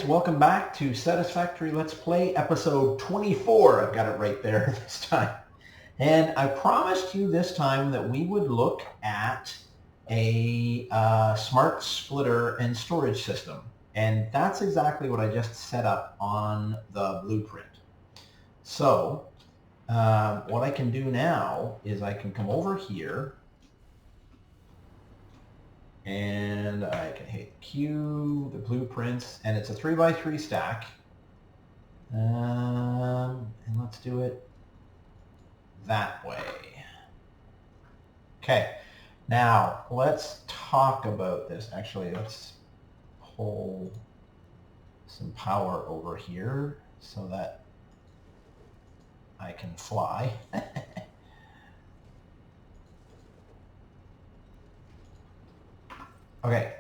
guys, welcome back to Satisfactory Let's Play episode 24. I've got it right there this time. And I promised you this time that we would look at a smart splitter and storage system. And that's exactly what I just set up on the blueprint. So what I can do now is I can come over here and I can hit Q, the blueprints, and it's a 3x3 stack. And let's do it that way. Okay, now let's talk about this. Actually, let's pull some power over here so that I can fly. Okay,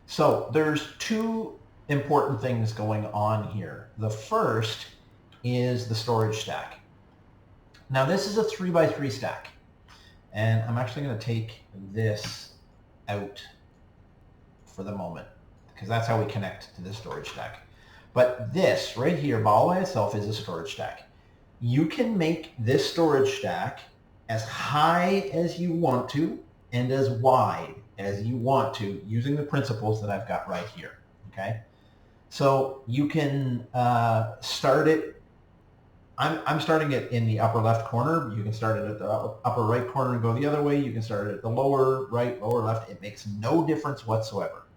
so there's two important things going on here. The first is the storage stack. Now this is a 3x3 stack, and I'm actually going to take this out for the moment because that's how we connect to this storage stack. But this right here all by itself is a storage stack. You can make this storage stack as high as you want to and as wide as you want to using the principles that I've got right here. Okay, so you can start it. I'm starting it in the upper left corner. You can start it at the upper right corner and go the other way. You can start it at the lower right, lower left. It makes no difference whatsoever.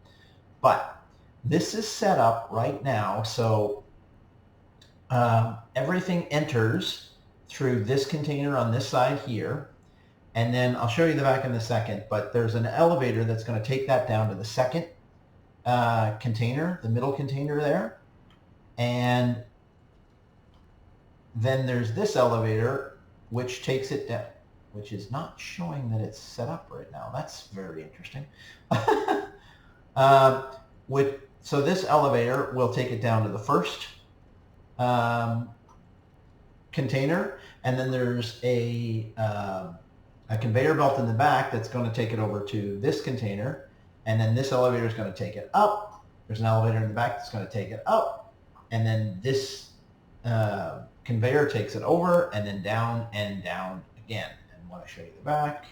But this is set up right now so everything enters through this container on this side here. And then I'll show you the back in a second, but there's an elevator that's going to take that down to the second container, the middle container there. And then there's this elevator, which takes it down, which is not showing that it's set up right now. That's very interesting. So this elevator will take it down to the first container, and then there's a conveyor belt in the back that's going to take it over to this container, and then this elevator is going to take it up. There's an elevator in the back that's going to take it up, and then this conveyor takes it over, and then down and down again. And when I show you the back,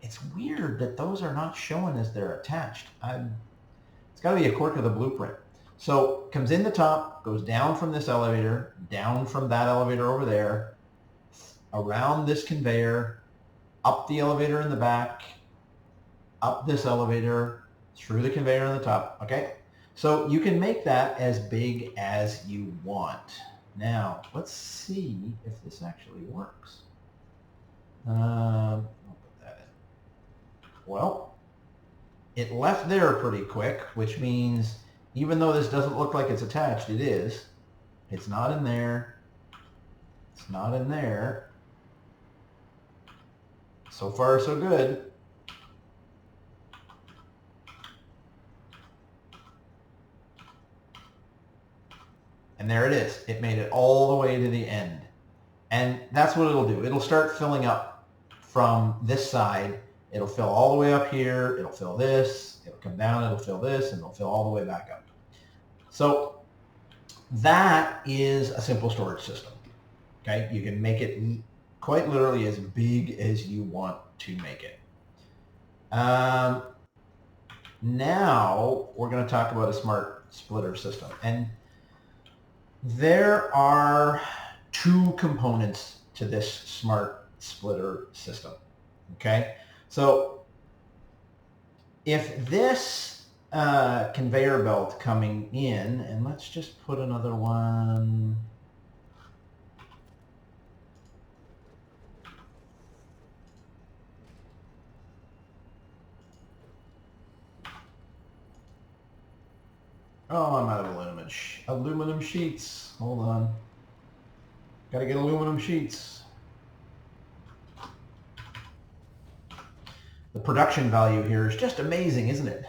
it's weird that those are not shown as they're attached. It's got to be a quirk of the blueprint. So comes in the top, goes down from this elevator, down from that elevator over there, around this conveyor, up the elevator in the back, up this elevator, through the conveyor on the top, okay? So you can make that as big as you want. Now, let's see if this actually works. I'll put that in. Well, it left there pretty quick, which means even though this doesn't look like it's attached, it is. It's not in there. It's not in there. So far, so good. And there it is. It made it all the way to the end. And that's what it'll do. It'll start filling up from this side. It'll fill all the way up here. It'll fill this. It'll come down. It'll fill this. And it'll fill all the way back up. So that is a simple storage system. Okay? You can make it quite literally as big as you want to make it. Now we're going to talk about a smart splitter system. And there are two components to this smart splitter system. Okay? So if this conveyor belt coming in, and let's just put another one. Oh, I'm out of aluminum sheets. Hold on. Gotta get aluminum sheets. The production value here is just amazing, isn't it?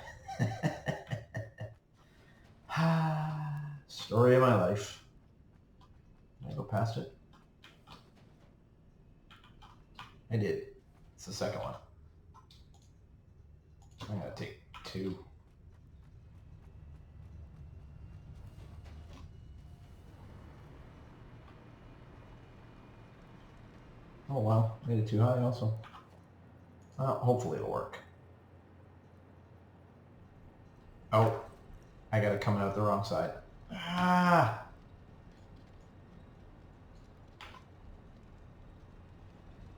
Story of my life. Did I go past it? I did. It's the second one. I'm going to take two. Oh wow, made it too high also. Hopefully it'll work. Oh, I got it coming out the wrong side. Ah!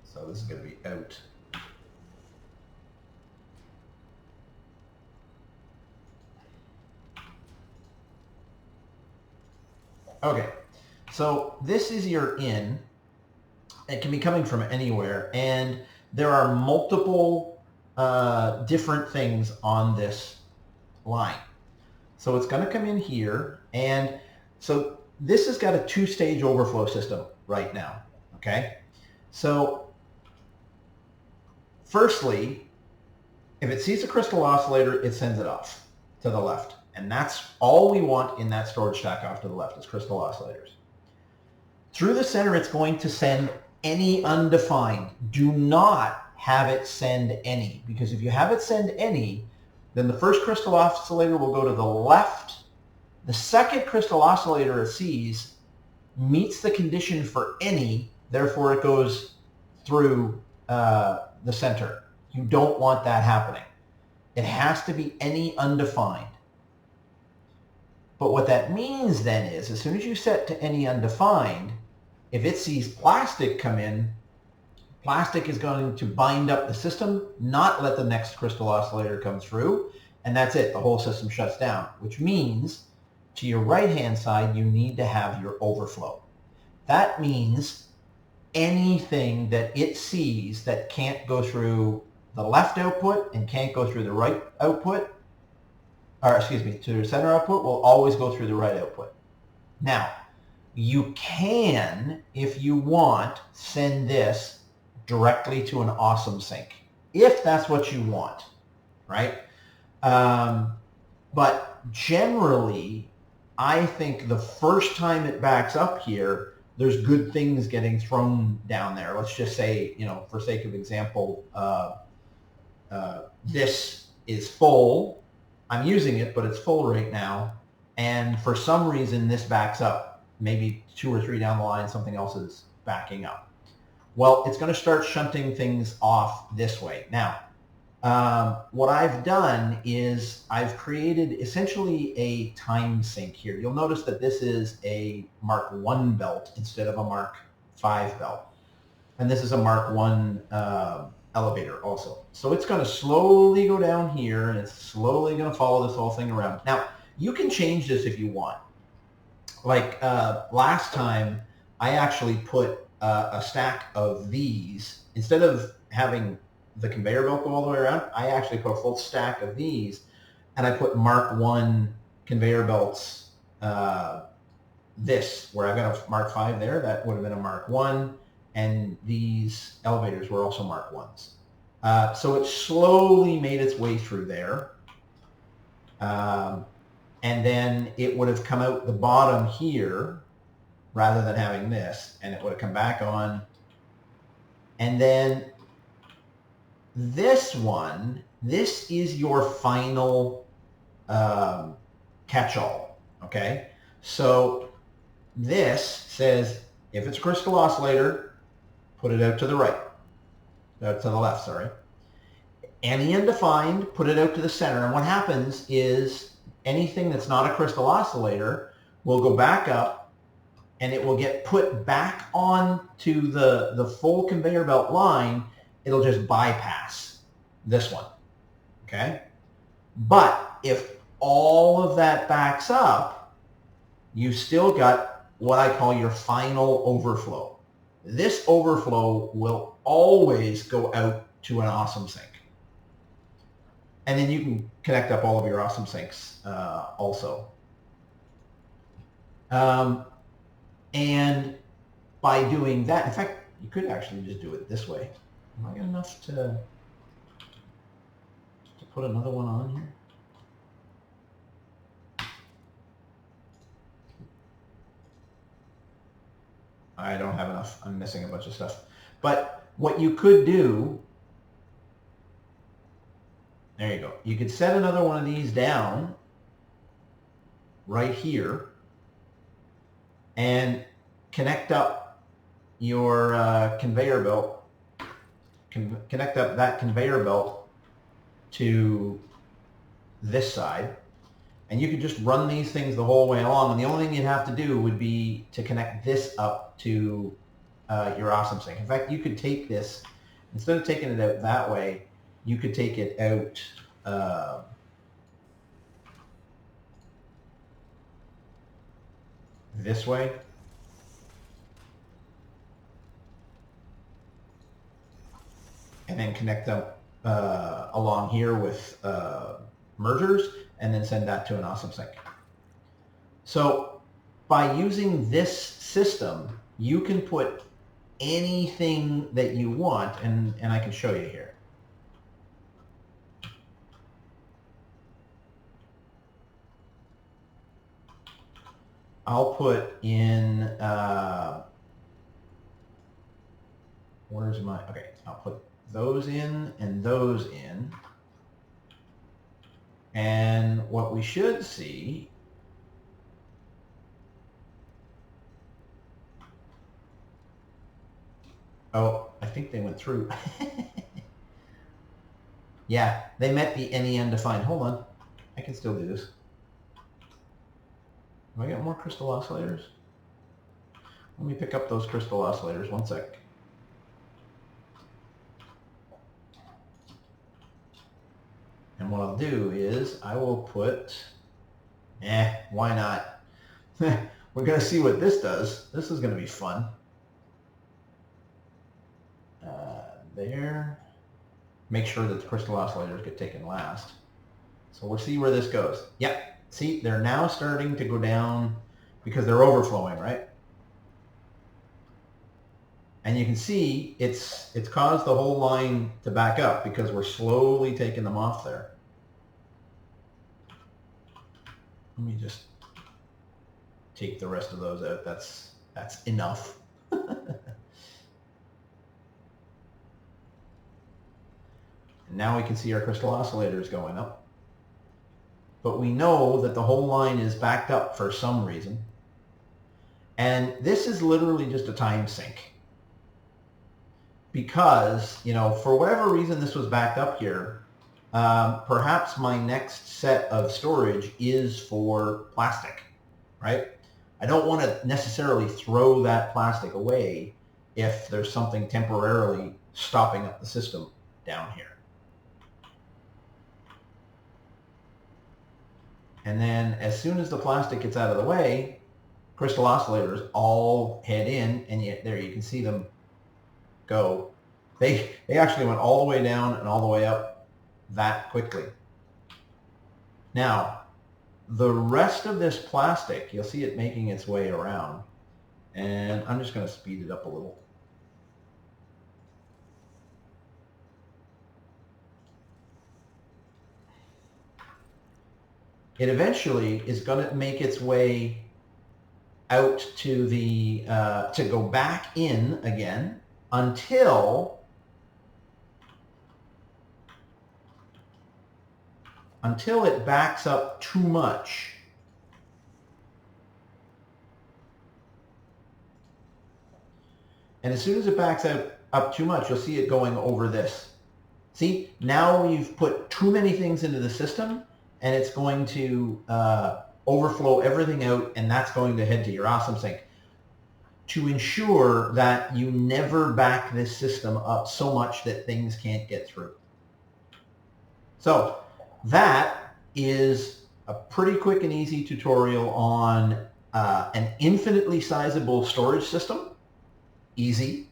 So this is going to be out. Okay, so this is your in. It can be coming from anywhere, and there are multiple different things on this line. So it's going to come in here, and so this has got a two-stage overflow system right now, okay? So firstly, if it sees a crystal oscillator, it sends it off to the left. And that's all we want in that storage stack off to the left is crystal oscillators. Through the center, it's going to send any undefined. Do not have it send any, because if you have it send any, then the first crystal oscillator will go to the left. The second crystal oscillator it sees meets the condition for any, therefore it goes through the center. You don't want that happening. It has to be any undefined. But what that means then is, as soon as you set to any undefined, if it sees plastic come in, plastic is going to bind up the system, not let the next crystal oscillator come through, and that's it. The whole system shuts down, which means to your right-hand side, you need to have your overflow. That means anything that it sees that can't go through the left output and can't go through the right output, or excuse me, to the center output, will always go through the right output. Now, you can, if you want, send this directly to an awesome sync, if that's what you want, right? But generally, I think the first time it backs up here, there's good things getting thrown down there. Let's just say, you know, for sake of example, this is full. I'm using it, but it's full right now. And for some reason, this backs up. Maybe 2 or 3 down the line, something else is backing up. Well, it's going to start shunting things off this way. Now, what I've done is I've created essentially a time sink here. You'll notice that this is a Mark 1 belt instead of a Mark 5 belt. And this is a Mark 1 elevator also. So it's going to slowly go down here, and it's slowly going to follow this whole thing around. Now, you can change this if you want. Like last time, I actually put a stack of these. Instead of having the conveyor belt go all the way around, I actually put a full stack of these, and I put Mark 1 conveyor belts, this, where I've got a Mark 5 there, that would have been a Mark 1, and these elevators were also Mark 1s. So it slowly made its way through there. And then it would have come out the bottom here rather than having this, and it would have come back on. And then this one, this is your final catch-all, okay? So this says, if it's a crystal oscillator, put it out to the right, out to the left, sorry. Any undefined, put it out to the center. And what happens is anything that's not a crystal oscillator will go back up, and it will get put back on to the full conveyor belt line. It'll just bypass this one, okay? But if all of that backs up, you still got what I call your final overflow. This overflow will always go out to an awesome sync. And then you can connect up all of your awesome syncs also. And by doing that, in fact, you could actually just do it this way. Am I got enough to put another one on here? I don't have enough. I'm missing a bunch of stuff. But what you could do, there you go. You could set another one of these down right here and connect up your conveyor belt, connect up that conveyor belt to this side, and you could just run these things the whole way along, and the only thing you'd have to do would be to connect this up to your awesome sink. In fact, you could take this, instead of taking it out that way, you could take it out this way. And then connect them along here with mergers, and then send that to an awesome sink. So by using this system, you can put anything that you want, and I can show you here. I'll put in, where's my, okay, I'll put those in and those in. And what we should see oh, I think they went through. Yeah, they met the any undefined. Hold on. I can still do this. Do I get more crystal oscillators? Let me pick up those crystal oscillators. One sec. And what I'll do is I will put, why not? We're going to see what this does. This is going to be fun. There. Make sure that the crystal oscillators get taken last. So we'll see where this goes. Yep. See, they're now starting to go down because they're overflowing, right? And you can see it's caused the whole line to back up because we're slowly taking them off there. Let me just take the rest of those out. That's enough. And now we can see our crystal oscillators going up. But we know that the whole line is backed up for some reason. And this is literally just a time sink. Because, you know, for whatever reason this was backed up here, perhaps my next set of storage is for plastic, right? I don't want to necessarily throw that plastic away if there's something temporarily stopping up the system down here. And then as soon as the plastic gets out of the way, crystal oscillators all head in, and yet there you can see them go. They actually went all the way down and all the way up that quickly. Now, the rest of this plastic, you'll see it making its way around. And I'm just going to speed it up a little. It eventually is going to make its way out to the, to go back in again until it backs up too much. And as soon as it backs up too much, you'll see it going over this. See, now we've put too many things into the system, and it's going to overflow everything out, and that's going to head to your awesome sink. To ensure that you never back this system up so much that things can't get through. So that is a pretty quick and easy tutorial on an infinitely sizable storage system, easy,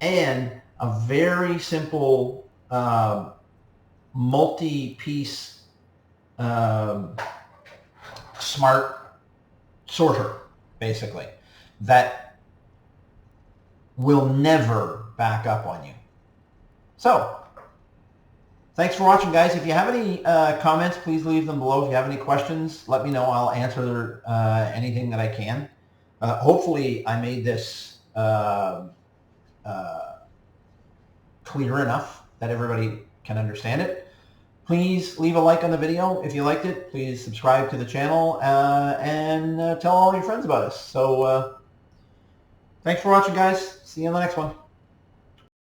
and a very simple multi-piece smart sorter, basically, that will never back up on you. So, thanks for watching, guys. If you have any comments, please leave them below. If you have any questions, let me know. I'll answer anything that I can. Hopefully, I made this clear enough that everybody can understand it. Please leave a like on the video if you liked it. Please subscribe to the channel and tell all your friends about us. So, thanks for watching, guys. See See you on the next one.